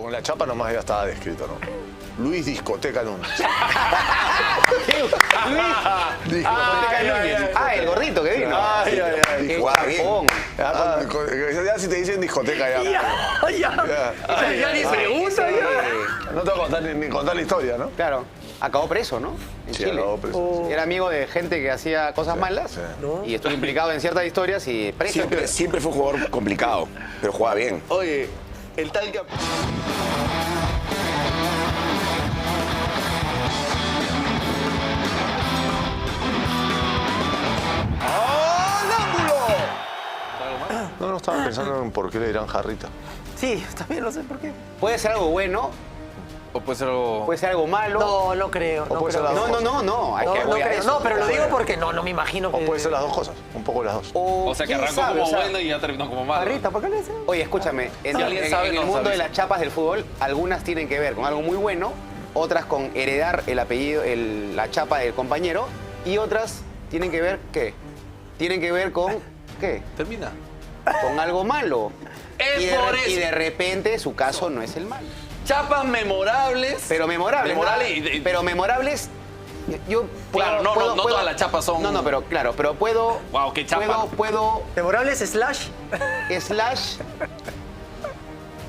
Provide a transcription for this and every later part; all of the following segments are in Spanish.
Con la chapa nomás ya estaba descrito, ¿no? Luis Discoteca Núñez. Discoteca Núñez. El gordito que vino. Qué chapón. Ya si te dicen discoteca ya. Ya ni pregunta, ya. No te voy a contar ni contar la historia, ¿no? Claro. Acabó preso, ¿no? En Sí, Chile. acabó preso. Era amigo de gente que hacía cosas malas y estuvo implicado en ciertas historias y preso. Siempre fue un jugador complicado, pero jugaba bien. Oye, el tal que... No estaba pensando en por qué le dirán jarrita. Sí, también no sé por qué. Puede ser algo bueno, O puede ser algo... puede ser algo malo. No creo. O puede ser creo. las dos cosas. No. Hay No, que no voy a creo. eso. No, pero lo digo porque no me imagino que... O puede ser las dos cosas, un poco las dos. O sea, que ¿quién arrancó sabe? como O sea, bueno y ya terminó como malo. Barrita, ¿por qué le dicen? Oye, escúchame, en, Si alguien sabe, en el nos mundo de avisa. las chapas del fútbol, algunas tienen que ver con algo muy bueno, otras con heredar el apellido, la chapa del compañero, y otras tienen que ver, ¿qué? Tienen que ver con, ¿qué? Termina. Con algo malo. Es Y por eso. y de repente su caso no es el malo. Chapas memorables. Pero memorables. Memorables. Pero memorables, yo Claro, no todas las chapas son... No, pero claro, pero puedo... Guau, qué chapa. Puedo Memorables slash. slash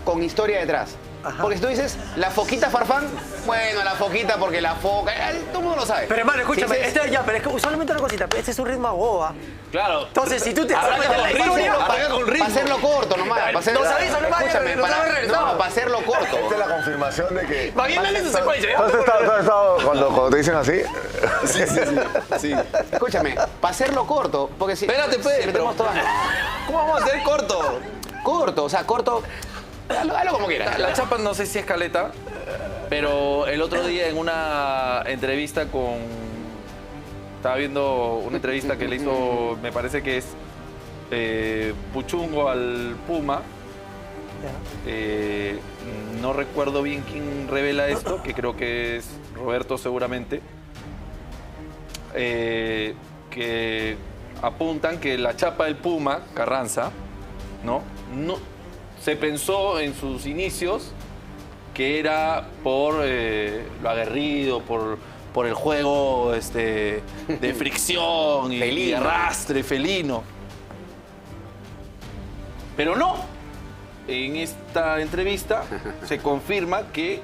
con historia detrás. Porque si tú dices, la foquita Farfán, bueno, la foquita porque la foca, todo el mundo lo sabe. Pero hermano, escúchame, Si dices, pero es que usualmente una cosita, este es un ritmo a boba. Claro. Entonces, si tú te Arranca sabes con la ritmo, historia... arranca con ritmo. para hacerlo corto nomás. Para hacer, Nos avisa nomás, escúchame, nos habéis regresado. para hacerlo corto. Esta es la confirmación de que... Va bien, dale su secuencia. ¿Tú has estado cuando te dicen así? Sí. Escúchame, para hacerlo corto, porque si... Espérate, pues, si metemos pero- todas- ¿Cómo vamos a hacer corto? Corto, o sea, corto... Hazlo como quieras. La chapa no sé si es caleta, pero el otro día en una entrevista con... Estaba viendo una entrevista que le hizo, me parece que es Puchungo al Puma. No recuerdo bien quién revela esto, que creo que es Roberto seguramente. Que apuntan que la chapa del Puma, Carranza, ¿no? Se pensó en sus inicios que era por lo aguerrido, por el juego de fricción y Felino. arrastre felino. Pero no. En esta entrevista se confirma que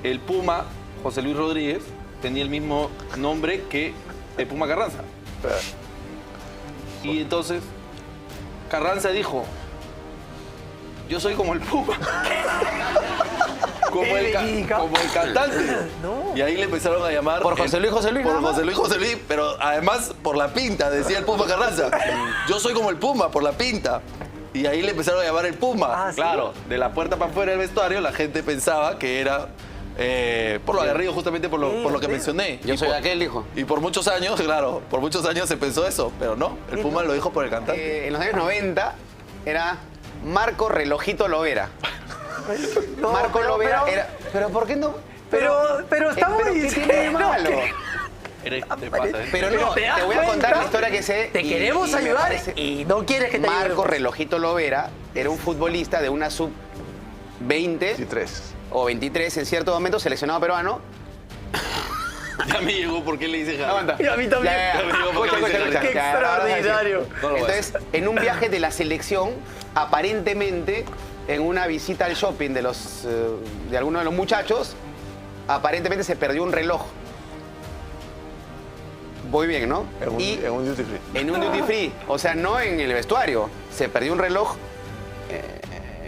el Puma, José Luis Rodríguez, tenía el mismo nombre que el Puma Carranza. Y entonces Carranza dijo: yo soy como el Puma. como el cantante. No. Y ahí le empezaron a llamar... Por José Luis, Por nada más. José Luis, pero además por la pinta, decía el Puma Carranza. Yo soy como el Puma, por la pinta. Y ahí le empezaron a llamar el Puma. ¿Sí? Claro, de la puerta para afuera del vestuario la gente pensaba que era por lo aguerrido, justamente por lo que mencioné. Yo Y soy por- aquel, dijo. Y por muchos años, claro, por muchos años se pensó eso, pero no, el Puma lo dijo por el cantante. En los años 90 era Marco Relojito Lovera. No, Marco pero- Lovera pero- era... ¿Pero por qué no? Pero estamos ¿Pero qué diciendo... tiene de malo? Te pasa, ¿eh? Pero Pero no, te te das voy a contar cuenta, la historia que sé. Te queremos me ayudar parece- y no quieres que te Marco ayudemos. Relojito Lovera era un futbolista de una sub-20 Sí, tres. o 23 en cierto momento, seleccionado peruano. Ya me llegó porque le dice Javi. Aguanta. Y a mí también. Ya, Ya me digo, escucha, porque escucha, dice, escucha. qué Ya, ahora vas a decir. extraordinario. No lo voy a Entonces, en un viaje de la selección, aparentemente, en una visita al shopping de alguno de los muchachos, aparentemente se perdió un reloj. Voy bien, ¿no? En un duty free. En un duty free, o sea, no en el vestuario. Se perdió un reloj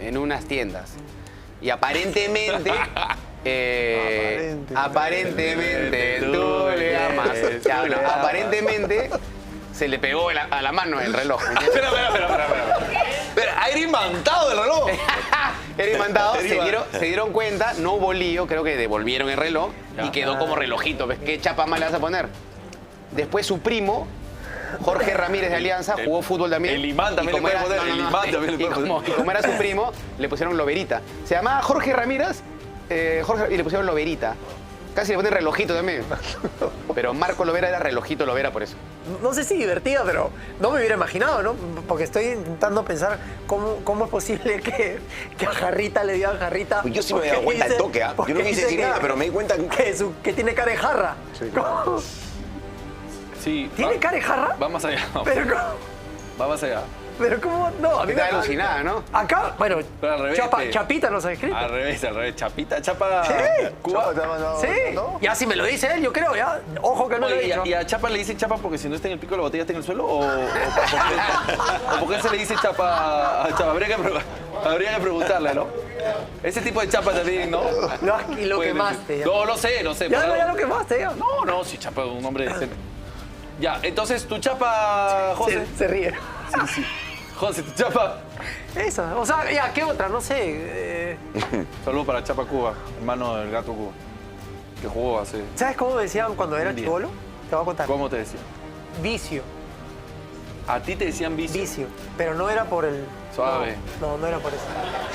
en unas tiendas. Y aparentemente, aparentemente tú le amas. Ya, bueno, aparentemente se le pegó a la mano el reloj. ¿entiendes? Espera, era imantado el reloj. Era imantado, Era se dieron cuenta, no hubo lío, creo que devolvieron el reloj y quedó como relojito. ¿Ves qué chapa más le vas a poner? Después su primo, Jorge Ramírez de Alianza, jugó fútbol también. el imán también Y como le puede era- poner, el imán también le y puede como- poner. y como era su primo, le pusieron Loberita. Se llamaba Jorge Ramírez y le pusieron Loberita. Casi le ponen relojito también. Pero Marco Lovera era relojito Lovera por eso. No sé si divertida, pero no me hubiera imaginado, ¿no? Porque estoy intentando pensar cómo es posible que a Jarrita le digan Jarrita. Yo sí me había dado porque cuenta al dice- toque, ¿ah? Yo porque no quise dice decir que- nada, pero me di cuenta que tiene cara de jarra. Sí, ¿Cómo? Sí. ¿Tiene cara de jarra? Va más allá. Pero ¿cómo? Va más allá. Pero ¿cómo? No, a mí Está alucinada, ¿no? Acá, bueno, Pero al revés, Chapita nos ha escrito. Al revés, al revés. Chapita, Chapa, Sí. Cuba. Chapa, te ha mandado- Sí, ¿no? ya si me lo dice él, yo creo, ya. Ojo que no lo he Oye, dicho. y a Chapa le dicen Chapa porque si no está en el pico de la botella está en el suelo o por qué se le dice Chapa a Chapa. Habría que preguntarle, ¿no? Ese tipo de Chapa también, ¿no? Y lo Puede quemaste. decir. Ya, No, lo sé, no sé. ya, pero- ya lo quemaste, ya. No, si Chapa es un hombre decente. Ya, entonces tu Chapa, José. Se ríe. José, tu Chapa. Eso, o sea, ya, ¿qué otra? No sé. Saludos para Chapa Cuba, hermano del gato Cuba. Que jugó hace. ¿Sabes cómo decían cuando era Un día. chibolo? Te voy a contar. ¿Cómo te decía? Vicio, A ti te decían vicio. vicio. Pero no era por el... Suave. No era por eso.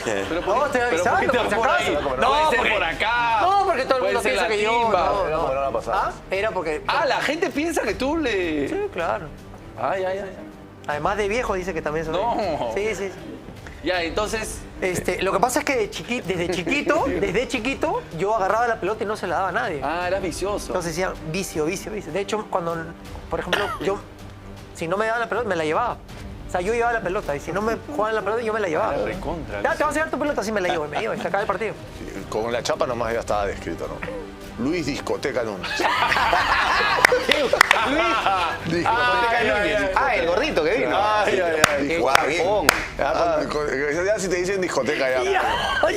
Pero No, estoy pero ¿por qué avisando, te por vas si por acaso. ahí? No, Puede ser porque- por acá. No, porque todo el Puede mundo ser piensa la que yo... timba. No, No, no va a pasar. ¿Ah? Era porque... Ah, la gente piensa que tú le. Sí, claro. Ay. Además de viejo dice que también soy... No. Sí. Ya, entonces. Lo que pasa es que desde chiquito, yo agarraba la pelota y no se la daba a nadie. Ah, eras vicioso. Entonces decían vicio. De hecho, cuando, por ejemplo, yo, si no me daban la pelota, me la llevaba. O sea, yo llevaba la pelota y si no me jugaban la pelota, yo me la llevaba. Era recontra. Ya, te vas a llevar tu pelota, así me la llevo. Y me llevo y se acaba el partido. Con la chapa nomás ya estaba descrito, ¿no? Luis Discoteca Núñez. Discoteca Núñez. Ah, el gordito que vino. Qué Jugaba bien. chapón. Ya si te dicen discoteca ya.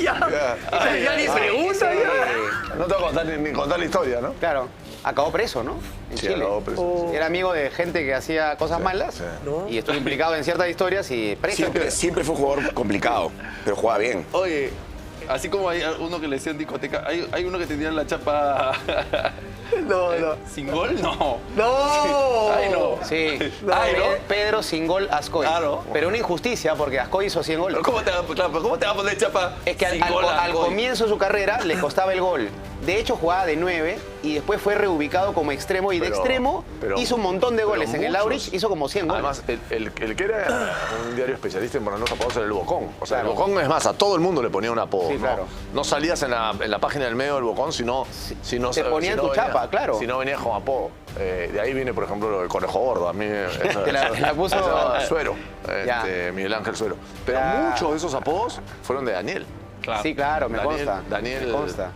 Ya ni pregunta, ya. No te voy a contar ni contar la historia, ¿no? Claro. Acabó preso, ¿no? En Sí, Chile. acabó preso. Era amigo de gente que hacía cosas malas sí. No. y estuvo implicado en ciertas historias y preso. siempre fue un jugador complicado, pero jugaba bien. Oye, así como hay uno que le decían discoteca, hay uno que tenía la chapa. No. ¿Sin gol? No. ¡No! Ay, no. Sí. Ay, ¿no? Pedro sin gol Ascoy. Claro. Pero una injusticia porque Ascoy hizo 100 goles. Pero ¿cómo te va a poner chapa? Es que sin al gol a al Coy? comienzo de su carrera le costaba el gol. De hecho, jugaba de 9 y después fue reubicado como extremo y de Pero- extremo pero- hizo un montón de pero goles. En el muchos. Aurich hizo como 100 goles. Además, el que era un diario especialista en ponernos apodos era el Bocón. O sea, Claro. el Bocón es más, a todo el mundo le ponía un apodo. Sí, ¿no? claro. No salías en la página del medio del Bocón si no te ponían tu chapa, claro. Si no venías con apodo. De ahí viene, por ejemplo, lo del Conejo Gordo. A mí eso- Te la puso- eso- Suero, Ya. Miguel Ángel Suero. Pero Ya. muchos de esos apodos fueron de Daniel. Claro. Sí, claro, me consta. Daniel Me consta.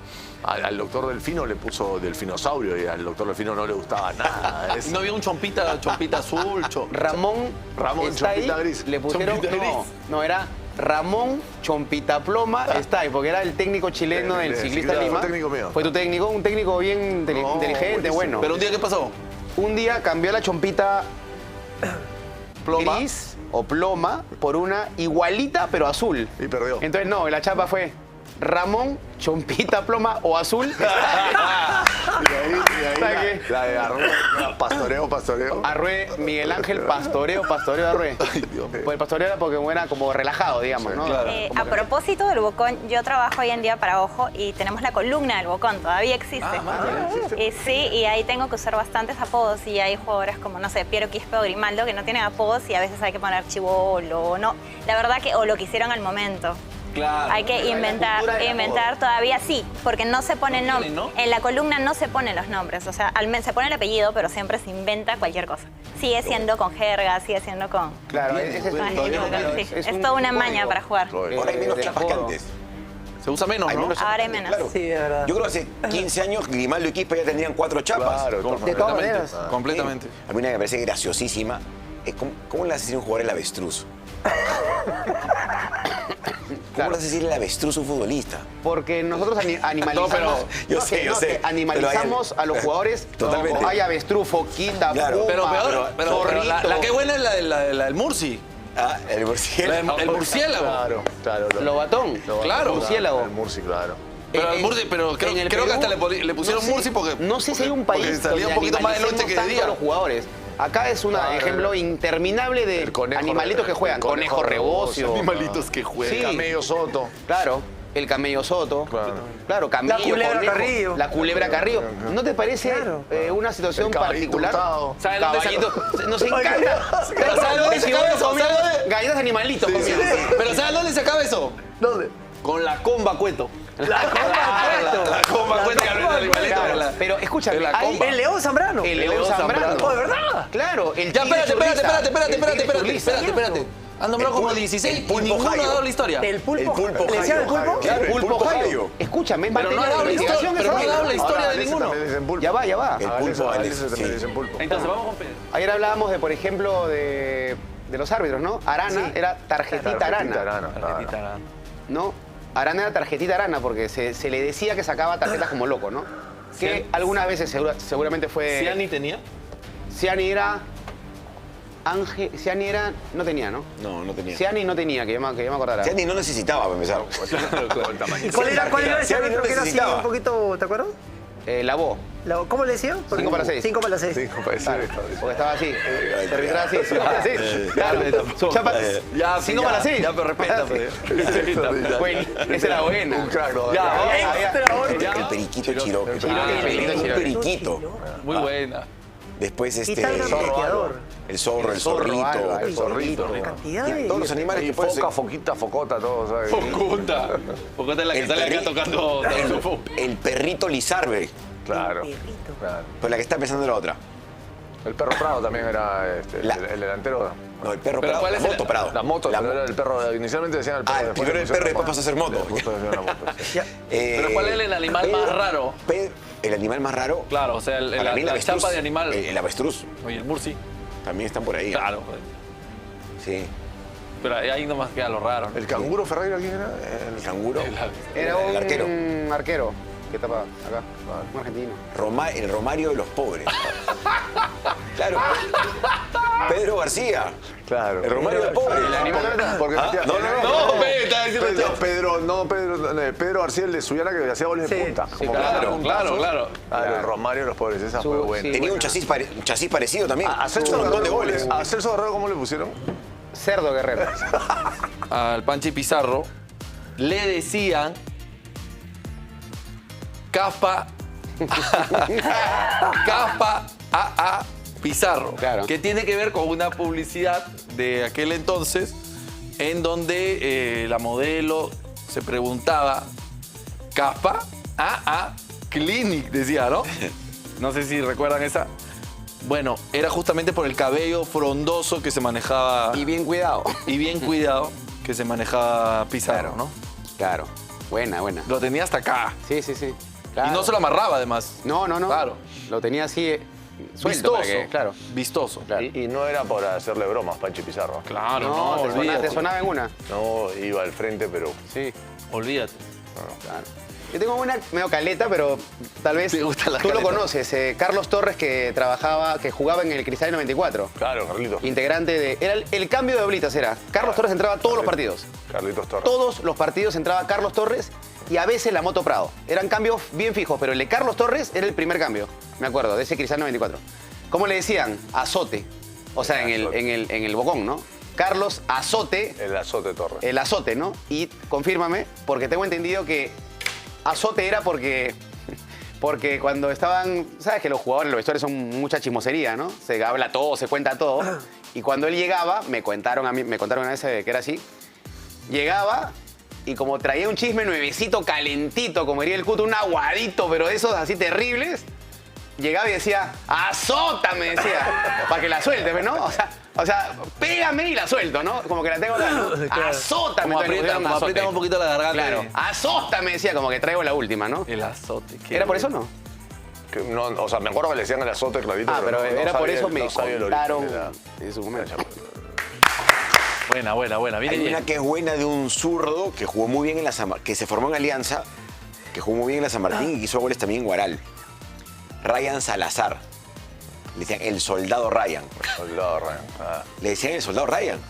al doctor Delfino le puso Delfinosaurio y al doctor Delfino no le gustaba nada. Y no había un chompita azul. Ramón está Chompita ahí, Gris. le pusieron... Chompita Gris. No, era Ramón Chompita Ploma está ahí, porque era el técnico chileno del Sí, Ciclista claro, Lima. fue técnico mío. Fue tu técnico, un técnico bien No, inteligente, buenísimo. bueno. Pero un día, ¿qué pasó? Un día cambió la chompita Ploma. gris o ploma por una igualita pero azul. Y perdió. Entonces no, la chapa fue Ramón Chompita Ploma o azul. Y ahí ¿Sabe qué? la de Arroyo, pastoreo. Arrué, Miguel Ángel, pastoreo Arrué. Ay, Dios mío. Pues el pastoreo era porque era como relajado, digamos, ¿no? claro. Como A que- propósito del Bocón, yo trabajo hoy en día para Ojo y tenemos la columna del Bocón, todavía existe. Sí, y ahí tengo que usar bastantes apodos y hay jugadores como, no sé, Piero Quispe o Grimaldo que no tienen apodos y a veces hay que poner chibolo o no. La verdad que, o lo que hicieron al momento. Claro. Hay que inventar todavía, sí, porque no se pone No nombre. tiene, ¿no? En la columna no se ponen los nombres, o sea, se pone el apellido, pero siempre se inventa cualquier cosa. Sigue siendo con jerga, sigue siendo con... Claro, Bien, ese es, pues, con todavía no claro, tiene. sí. es Es un toda una maña código. para jugar. Ahora hay menos del chapas que apodo. antes. Se usa menos, Hay ¿no? menos chapas Ahora que hay antes, menos. claro. Sí, de verdad. Yo creo que hace 15 años Grimaldo y Quispe ya tenían 4 chapas. Claro, De todas Completamente. maneras. Completamente. A mí una que me parece graciosísima es cómo le hace decir a un jugador el avestruz. ¿Cómo le hace decir el avestruz a un futbolista? Porque nosotros animalizamos. No, pero yo no, sé, que- yo no, sé, que animalizamos pero hay- a los jugadores. Totalmente. Como hay avestruz, foquita, Claro. puma, Pero peor, pero la zorrito, que buena es la del Murci. Ah, el murciélago. El murciélago. Claro. lobatón. Claro. Murciélago. El Murci, claro. Pero al Murci, pero en creo el que Perú, hasta le pusieron no sé- Murci porque... No sé si hay un porque país salía un donde poquito más de noche animalicemos que de tanto día. a los jugadores. Acá es un Claro. ejemplo interminable de El conejo animalitos que juegan. el conejo Conejo rebocio. rebocio. Animalitos que juegan. Sí. Camello Soto. Claro. el Camello Soto. Claro, Camello. La Culebra Conejo, Carrillo. La Culebra Carrillo. ¿No te parece Claro. una situación El Caballito particular? Hurtado. ¿Sabes dónde Caballito. Nos encanta. Pero ¿sabes dónde se acaba eso? ¿Sabes dónde? Galletas de animalitos. comiendo. Pero ¿sabes dónde se acaba eso? ¿Dónde? Con la comba cueto. La comba La comba cueto que habló de animalitos. Claro, pero escúchame, En la hay- comba. El León Zambrano. el León Zambrano. Oh, ¿de verdad? Claro, el Ya, Tigre espérate. Churliza. Espérate. Han nombrado como 16 y pulpo ninguno ha Jairo. dado la historia. El pulpo. El pulpo ¿Le decían el Jairo. pulpo? Claro, El pulpo Jairo. Escúchame, Pero no ha dado la historia, pero no ha dado la historia de ninguno. Ya va, ya va. El pulpo A Alex. veces también Sí. le dicen pulpo. Entonces vamos con Pedro. Ayer hablábamos de, por ejemplo, de los árbitros, ¿no? Arana era tarjetita Arana, ¿no? Arana era tarjetita Arana porque se le decía que sacaba tarjetas como loco, ¿no? Que Sí. algunas veces seguramente fue... ¿Ciani tenía? Ciani era... Ciani era... No tenía, ¿no? No, no tenía. Ciani no tenía, que yo me acordara. Ciani no necesitaba para empezar. ¿Y cuál era ese Ciani árbitro no que era así necesitaba. un poquito, ¿te acuerdas? Lavó. ¿Cómo le decían? 5 para 6. 5 para 6. Sí, compadre, Claro, sí, porque estaba así. Se arbitraba así, 5 para 6. Claro, chapa, Ya, 5 para 6. Ya, pero respeta, pues. Bueno, esa era buena. Un crack, ¿no? El periquito Chiroque. Chiroque. Un periquito. Muy buena. Después Y tal gran veteador. el zorro, el zorrito. Álvaro, El zorrito. Cantidad de... Todos los animales Y que pueden ser. foca, foquita, focota, todo, ¿sabes? Focota. Focota es la que El sale acá perri- tocando. El perrito Lizarbe. Claro. Perrito. Claro. Pues la que está pensando la otra. El perro Prado también era La- el delantero. No, el perro Pero Prado. ¿cuál La es el- moto Prado. La moto, La pero mo- era el perro. Inicialmente decían el perro. Ah, después primero le el pusieron perro y después la pasó a ser moto. Después pusieron la moto, sí. Ya. Pero ¿cuál es el animal más raro? El animal más raro. Claro, o sea, Para mí el la avestruz. chapa de animal. El avestruz. Oye, el murci. También están por ahí. Claro, pues. Sí. Pero ahí nomás queda lo raro. ¿El canguro Ferreira quién era? El canguro. Era El arquero. un arquero. ¿Qué tapa? Acá. Un argentino. El Romario de los pobres. Claro. Pedro García. Claro. El Romario de los pobres. El animal Porque Ah, metía- no, No, ve, está diciendo Pedro García, el de Suyana, que hacía goles de Sí, punta. sí, Como claro, que daba claro, puntazos. claro. Ah, el Romario de los pobres, esa fue buena. sí. Tenía un chasis parecido también. A Celso Un montón de Guerrero, goles. ¿a Celso Guerrero cómo le pusieron? Cerdo Guerrero. Al Panchi Pizarro le decían Caspa Caspa A.A. Pizarro, Claro. que tiene que ver con una publicidad de aquel entonces en donde la modelo se preguntaba Caspa A.A. Clinic, decía, ¿no? No sé si recuerdan esa. Bueno, era justamente por el cabello frondoso que se manejaba Y bien cuidado. y bien cuidado que se manejaba Pizarro, ¿no? Claro. Buena, buena. Lo tenía hasta acá. Sí, sí, sí. Y Claro. no se lo amarraba, además. No, no, no. Claro. Lo tenía así suelto. Vistoso. para que- claro. Vistoso. Claro. Y no era por hacerle bromas, Panchi Pizarro. Claro, No, te sonaba en una. No, iba al frente, pero... Sí, Olvídate. claro. Yo tengo una medio caleta, pero tal vez Te gustan las tú lo caletas. conoces. Carlos Torres, que jugaba en el Cristal 94. Claro, Carlitos. Integrante de... Era el cambio de Oblitas, era. Carlos Torres entraba a todos los partidos. Carlitos Torres. Todos los partidos entraba Carlos Torres y a veces la Moto Prado. Eran cambios bien fijos, pero el de Carlos Torres era el primer cambio, me acuerdo, de ese Cristal 94. ¿Cómo le decían? Azote. O sea, en el Bocón, ¿no? Carlos Azote, El azote Torres. el azote, ¿no? Y confírmame, porque tengo entendido que azote era porque cuando estaban, sabes que los jugadores en los vestuarios son mucha chismosería, ¿no? Se habla todo, se cuenta todo. Y cuando él llegaba, me contaron una vez que era así, llegaba y como traía un chisme nuevecito, calentito, como diría el Cuto, un aguadito, pero de esos así terribles, llegaba y decía, azótame, decía, para que la suelte, ¿no? O sea, pégame y la suelto, ¿no? Como que la tengo acá, ¿no? Azótame. Como entonces le pusieron aprieta azote. un poquito la garganta. Claro, azótame, decía, como que traigo la última, ¿no? El azote. qué ¿Era por eso o bueno. no? Que no, o sea, me acuerdo que le decían el azote, Clarito. Ah, pero no era por sabía eso el- me no sabía el origen contaron de la- en su momento. Buena, buena, buena. Viene Hay bien. una que es buena de un zurdo que jugó muy bien en la que se formó en Alianza, que jugó muy bien en la San Martín y que hizo goles también en Guaral. Ryan Salazar. Le decían el soldado Ryan. Soldado Ryan. Ah. Le decían el soldado Ryan.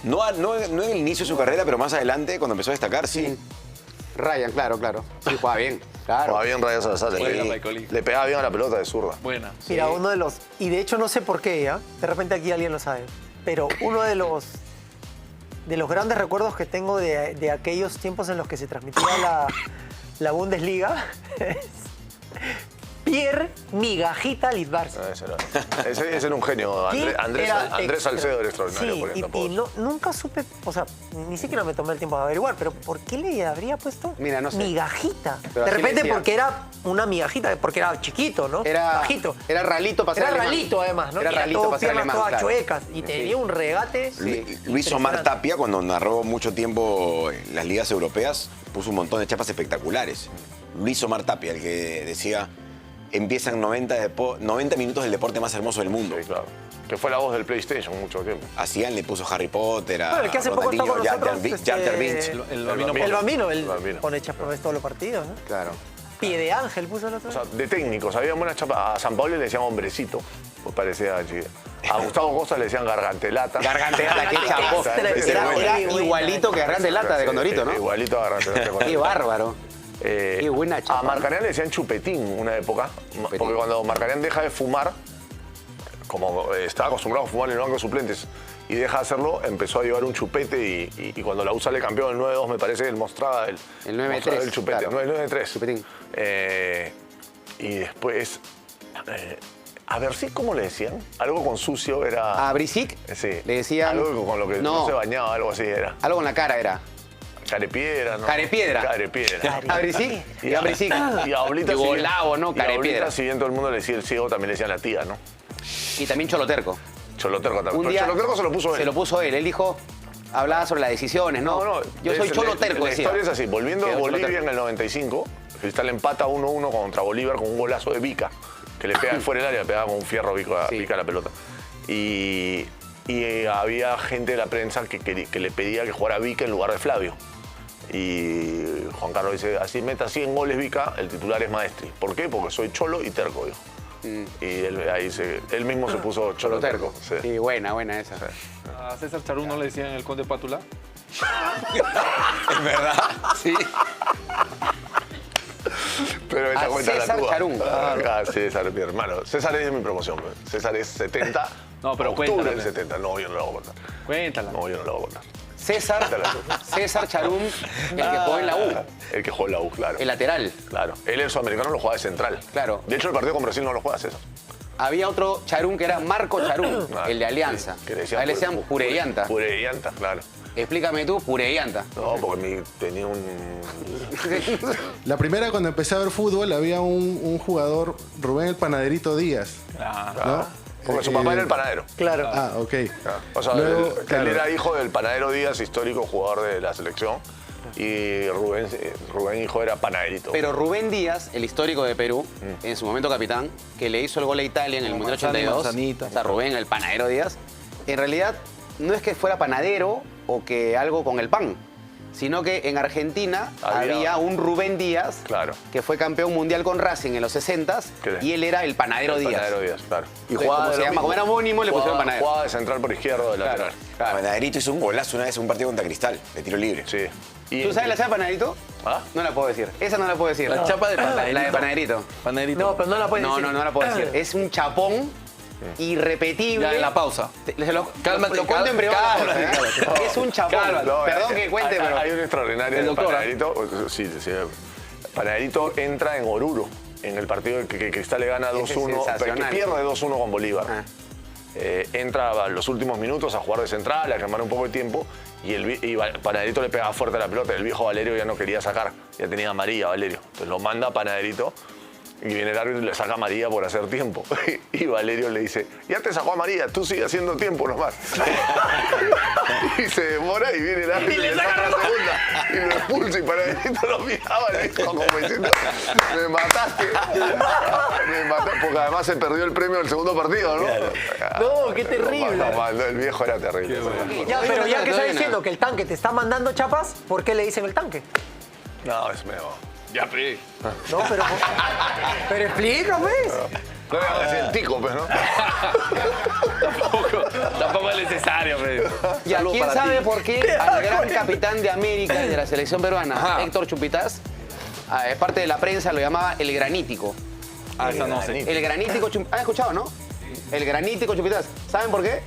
No en el inicio de su carrera, pero más adelante, cuando empezó a destacar, sí. Ryan, claro. Sí, jugaba bien. Claro. Jugaba bien Ryan Salazar. Buena, Le, Maicolí. le pegaba bien a la pelota de zurda. Buena. Mira, uno de los... Y de hecho no sé por qué, ¿ya? De repente aquí alguien lo sabe. Pero uno de los de los grandes recuerdos que tengo de aquellos tiempos en los que se transmitía la Bundesliga es Pierre Migajita Littbarski. Ese era un genio. Andrés Salcedo era extraordinario poniendo apodos. Nunca supe, o sea, ni siquiera me tomé el tiempo de averiguar, pero ¿por qué le habría puesto Mira, no sé. migajita? Pero De así le repente decía. porque era una migajita, porque era chiquito, ¿no? Era bajito. Era ralito para ser Era alemán. ralito además, ¿no? Era Y ralito todo para ser piernas alemán, todas claro. chuecas y tenía un regate. Luis Omar impresionante. Tapia, cuando narró mucho tiempo en las ligas europeas, puso un montón de chapas espectaculares. Luis Omar Tapia, el que decía, empiezan 90 minutos del deporte más hermoso del mundo. Sí, claro. Que fue la voz del PlayStation mucho tiempo. Hacían, le puso Harry Potter, a Bueno, el que hace poco está con Ronaldinho, nosotros, Jar Jar Binks. El Bambino El Bambino, él Bambino. pone chapas todos los partidos, ¿no? Claro. Pie de ángel puso el otro O día. sea, de técnicos, había buenas chapas. A San Pablo le decían hombrecito, pues parecía chido. A Gustavo Costa le decían gargantelata. Gargantelata, qué chapo. Extra, Era extra. igualito que Gargantelata de Condorito, ¿no? Igualito a gargantelata de Condorito. Qué bárbaro. Qué buena chapa. A Marcarián le decían chupetín una época, Chupetín. porque cuando Marcarián deja de fumar, como estaba acostumbrado a fumar en el banco de suplentes y deja de hacerlo, empezó a llevar un chupete y cuando la U sale campeón el 9-2 me parece que él mostraba el 9-3, mostraba el chupete, claro. el 9-3. Chupetín. Y después, a ver si, ¿cómo le decían? Algo con sucio era... A Brisic Sí. le decían... Algo con lo que no se bañaba, algo así era. Algo con la cara era. Carepiedra, ¿no? Carepiedra. Carepiedra. A Brisic y a Brisic. Y a Oblita, Y volado, ¿no? Y a Carepiedra. Oblita, si bien todo el mundo le decía el ciego, también le decían la tía, ¿no? Y también Choloterco. Choloterco también. Un Pero día Choloterco se lo puso él. Se lo puso él. Él dijo, hablaba sobre las decisiones, ¿no? Yo soy Choloterco, La decía. historia es así. Volviendo a Quedó Bolivia Choloterco. en el 95, Cristal empata 1-1 contra Bolívar con un golazo de Vica, que le pega de fuera del área, le pegaba con un fierro Vica, Sí. Vica a la pelota. Y había gente de la prensa que le pedía que jugara Vica en lugar de Flavio. Y Juan Carlos dice, así meta 100 goles Vica, el titular es Maestri. ¿Por qué? Porque soy cholo y terco, dijo. Y él mismo se puso cholo terco. Sí. Sí, buena esa. A César Charún no le decían el Conde Pátula. Es verdad, sí. Pero esa A cuenta la César tuya. Charún. Ah, César, mi hermano. César es de mi promoción. Pues. César es 70. No, pero octubre cuéntala, del 70. No, yo no lo voy a contar. Cuéntala. No, yo no lo voy a contar. César Charún, el que jugó en la U, El que jugó en la U, claro. el lateral. Claro. Él en Sudamericano lo jugaba de central. Claro. De hecho, el partido con Brasil no lo juega César. Había otro Charún que era Marco Charún, Ah, el de Alianza. sí, que le A él le decían Purellanta. Purellanta, claro. Explícame tú, Purellanta. No, porque tenía un... La primera, cuando empecé a ver fútbol, había un jugador, Rubén el Panaderito Díaz. ¿no? Porque su papá era el panadero. Claro. Ah, ok. O sea, Luego, él claro. era hijo del panadero Díaz, histórico jugador de la selección. Y Rubén hijo era panaderito. Pero Rubén Díaz, el histórico de Perú, en su momento capitán, que le hizo el gol a Italia en el Mundial Manzana y 82, manzanita. o sea, Rubén, el panadero Díaz, en realidad no es que fuera panadero o que algo con el pan, sino que en Argentina había un Rubén Díaz, Claro. que fue campeón mundial con Racing en los 60s, ¿Qué? y él era el panadero El Díaz. panadero Díaz, claro. Y Entonces, como de se lo llama, mismo. como era homónimo, le pusieron panadero. Jugaba de central por izquierdo, de lateral. Panaderito hizo un golazo una vez en un partido contra Cristal, de tiro libre. Sí. Y ¿Tú sabes la chapa de Panaderito? ¿Ah? No la puedo decir. Esa no la puedo decir. La chapa de Panaderito. La de Panaderito. Panaderito. No, pero no la puedes No, decir. no la puedo decir. Es un chapón irrepetible. Ya, en la pausa. Cálmate, Lo cuento en privado. cálmate, ¿eh? cálmate. Es un chapón. No, Perdón que cuente, pero... Hay un extraordinario El del doctor, Panaderito. Sí. Panaderito entra en Oruro, en el partido que Cristal le gana Ese es 2-1, pero que sensacional. pierde 2-1 con Bolívar. Ah. Entra a los últimos minutos a jugar de central, a quemar un poco de tiempo, y Panaderito le pega fuerte a la pelota. El viejo Valerio ya no quería sacar, ya tenía amarilla Valerio. Entonces lo manda a Panaderito. Y viene el árbitro y le saca a María por hacer tiempo. Y Valerio le dice, ya te sacó a María, tú sigue haciendo tiempo nomás. Y se demora y viene el árbitro y le saca la segunda. Y lo expulsa y Panaderito lo miraba y le dijo como diciendo, me mataste. Me mataste. Porque además se perdió el premio del segundo partido, ¿no? No, qué terrible. No, el viejo era terrible. Ya, pero ya que está diciendo que el tanque te está mandando chapas, ¿por qué le dicen el tanque? No, es medio... Ya, pe. No, pero explica, pues. No le van a decir el tico, pues, ¿no? Tampoco es necesario, pe. ¿Y a Saludo quién para sabe ti. por qué al gran capitán de América y de la selección peruana, Ajá. Héctor Chupitaz, es parte de la prensa, lo llamaba el granítico? Ah, esa no sé. El granítico Chupitaz. ¿Han escuchado, no? El granítico Chupitaz. ¿Saben por qué?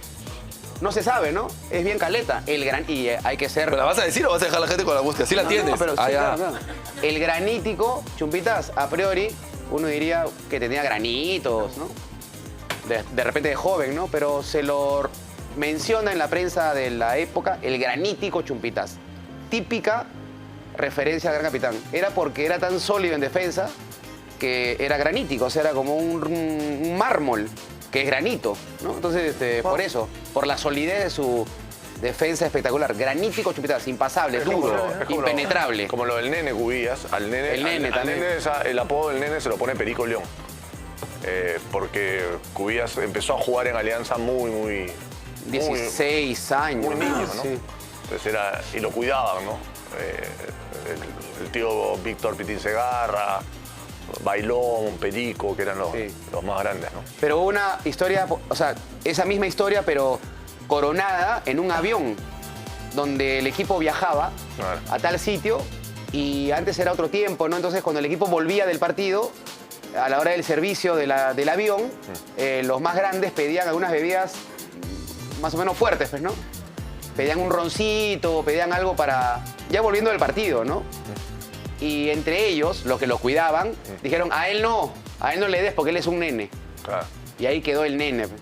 no se sabe, ¿no? Es bien caleta. Y hay que ser... ¿Pero la vas a decir o vas a dejar a la gente con la angustia? Sí la tienes. No, pero sí, Ah, ya. claro. El granítico, Chumpitas, a priori, uno diría que tenía granitos, ¿no? De repente de joven, ¿no? Pero se lo menciona en la prensa de la época el granítico Chumpitas. Típica referencia al gran capitán. Era porque era tan sólido en defensa que era granítico, o sea, era como un mármol, que es granito, ¿no? Entonces, por eso, por la solidez de su defensa espectacular. Granítico Chumpitas, impasable, duro, impenetrable. Como lo del nene Cubillas. Al nene, El nene al también. nene el apodo del nene se lo pone Perico León. Porque Cubillas empezó a jugar en Alianza muy 16 años. muy niño, ¿no? Sí. Entonces y lo cuidaban, ¿no? El tío Víctor Pitín Segarra, Bailón, Perico, que eran los más grandes, ¿no? Pero hubo una historia, o sea, esa misma historia, pero coronada en un avión, donde el equipo viajaba Claro. a tal sitio y antes era otro tiempo, ¿no? Entonces, cuando el equipo volvía del partido, a la hora del servicio del avión, los más grandes pedían algunas bebidas más o menos fuertes, pues, ¿no? Pedían un roncito, pedían algo para... ya volviendo del partido, ¿no? Y entre ellos, los que lo cuidaban, dijeron, a él no le des porque él es un nene. Claro. Y ahí quedó el nene. Pues.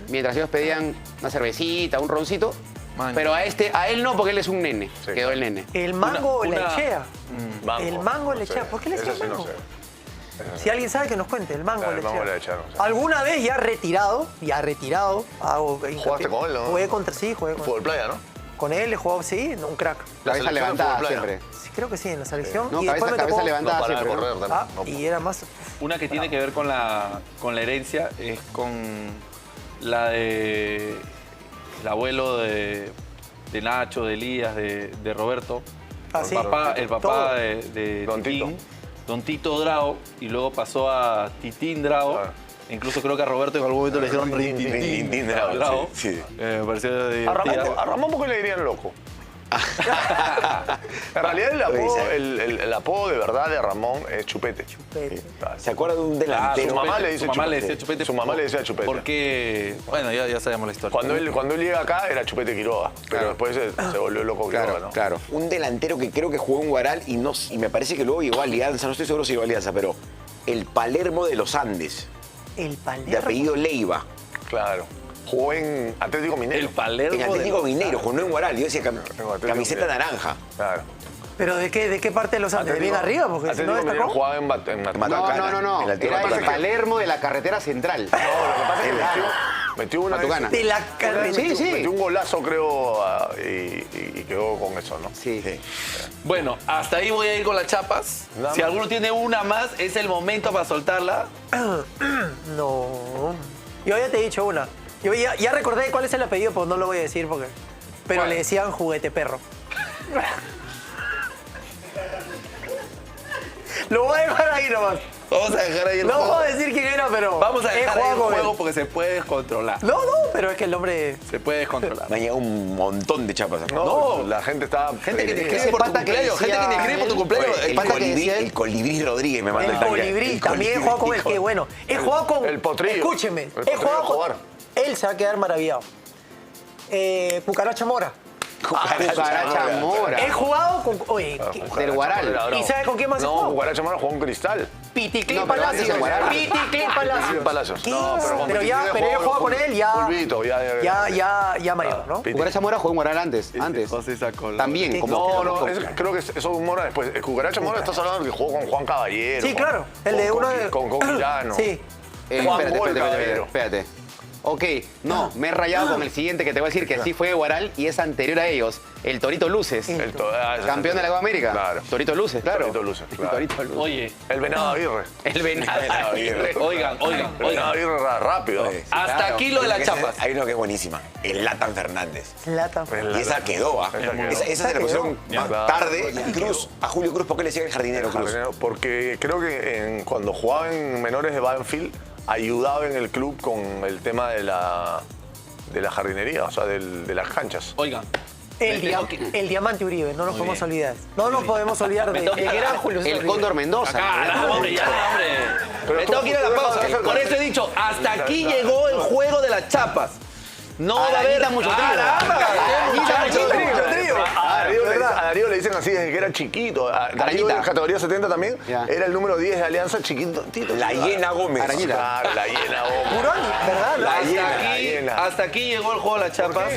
Mientras ellos pedían una cervecita, un roncito, Man. pero a él no porque él es un nene. Sí, Quedó claro. el nene. El mango Una- lechea. Mango, El mango no lechea. sé. ¿Por qué le Eso decían sí mango? no sé. Si alguien sabe, que nos cuente. El mango Claro, el lechea. mango lechea, no sé. ¿Alguna vez ya retirado? ¿Jugaste con él, no? Jugué jugué Fútbol playa, ¿no? con él, he jugado, sí, un crack. Cabeza selección de levantada fútbol playa. siempre. Sí, creo que sí, en la selección. No, y después cabeza me tocó, levantada No para de siempre. ¿no? correr también. Ah, No. y era más... Una que tiene que ver con la herencia es con la de el abuelo de Nacho, de Elías, de Roberto. Ah, sí. El papá Todo. de Don Tito. Titín, Don Tito Drao, y luego pasó a Titín Drao. Claro. Incluso creo que a Roberto en algún momento le dijeron Rintintín Drao, Drao. sí, sí. Me pareció A divertida. Ramón, ¿por qué le dirían loco? En realidad el apodo de verdad de Ramón es Chupete. ¿Se acuerda de un delantero? Su mamá le dice Su mamá le Chupete. decía Chupete. Su mamá le decía Chupete. Porque, bueno, ya sabemos la historia. Cuando él llega acá era Chupete Quiroga, pero Claro. después se volvió loco Quiroga, Claro, ¿no? claro. Un delantero que creo que jugó en Guaral y me parece que luego llegó a Alianza, no estoy seguro si llegó a Alianza, pero el Palermo de los Andes, El de Palermo. apellido Leiva. Claro. Jugó en Atlético Minero. El Palermo. En Atlético Mineiro, jugó no en Guaral, yo decía Atlético camiseta Mineiro. naranja. Claro. ¿Pero de qué parte de los Andes? ¿De bien arriba? Porque si no Atlético Minero destacó. jugaba en Matucana. No. En la Era el Matucana. Palermo de la carretera central. No, lo que pasa es que metió una Matucana. De la carretera. Sí, sí. Metió un golazo, creo, y quedó con eso, ¿no? Sí. Bueno, hasta ahí voy a ir con las chapas. Nada Si más. alguno tiene una más, es el momento para soltarla. No. Yo ya te he dicho una. Yo ya recordé cuál es el apellido, pues no lo voy a decir porque... Pero ¿Cuál? le decían juguete perro. Lo voy a dejar ahí nomás. Vamos a dejar ahí el No juego. puedo decir quién era, pero... Vamos a he dejar ahí el jugado con juego él. porque se puede descontrolar. No, pero es que el hombre... Se puede descontrolar. Me han llegado un montón de chapas acá. No. La gente está... Gente que te Ese escribe por tu pata que cumpleaños. Gente que te decía- escribe por tu cumpleaños. El pata que decía él- el colibrí Rodríguez me mandó El tanga. colibrí, El también he colibrí, jugado con él, hijo. qué bueno. He jugado con... el potrillo. Escúcheme, El he potrillo jugado a con... jugar. Él se va a quedar maravillado. Cucaracha Mora. Cucaracha Mora. He jugado con... Oye, Del Guaral. ¿Y sabes con quién más he Oh. No, jugado? Cucaracha Mora jugó en Cristal. Piticlín No, pero Palacios. antes de Guaral. Piticlín Palacios. Palacios. ¿Qué? No, pero con pero Piticlín yo he jugado con él ya... Pulvito, Ya mayor, ¿no? Piti. Cucaracha Mora jugó en Guaral antes. José sacó la- También. Sí, como- No, creo que eso es Mora después. El Cucaracha Mora estás hablando de que jugó con Juan Caballero. Sí, con- claro. El de con- uno de... Con Quirano. Sí. Juan Espérate, Gol espérate. Caballero. Espérate. Ok, no, me he rayado con el siguiente que te voy a decir que sí fue de Guaral y es anterior a ellos. El Torito Luces. Ese Campeón de la Copa América. Claro. Torito Luces, claro. Torito Luces, claro. Torito Luces. Oye, El Venado Aguirre. El venado. oigan. El Venado Aguirre rápido. Oye, Hasta Claro. aquí lo de las chapas. Hay uno que es buenísima. El Latan Fernández. Lata. Y esa quedó, ¿ah? Esa quedó. Esa se le pusieron Claro. más tarde. Y Cruz, a Julio Cruz, ¿por qué le decían el jardinero Cruz? Porque creo que cuando jugaba en menores de Banfield, ayudaba en el club con el tema de la jardinería, o sea, de las canchas. Oigan. El Diamante Uribe, no nos podemos olvidar. No nos podemos olvidar de gran Julio César El Uribe. Cóndor Mendoza. Carajo, hombre, ya, hombre. Pero Me tú- tengo que ir a la tú pausa. dejas- Por eso he dicho, hasta aquí llegó el juego de las chapas. No va a haber Arañita mucho trío. Arañita mucho trío. A Darío le dicen así desde que era chiquito. Darío Arañita. en categoría 70 también. Ya. Era el número 10 de Alianza, chiquito. La Hiena Gómez. Arañita. Claro, la hiena Gómez. Puro, ¿verdad? La hiena. La hiena. Hasta aquí llegó el juego de las chapas.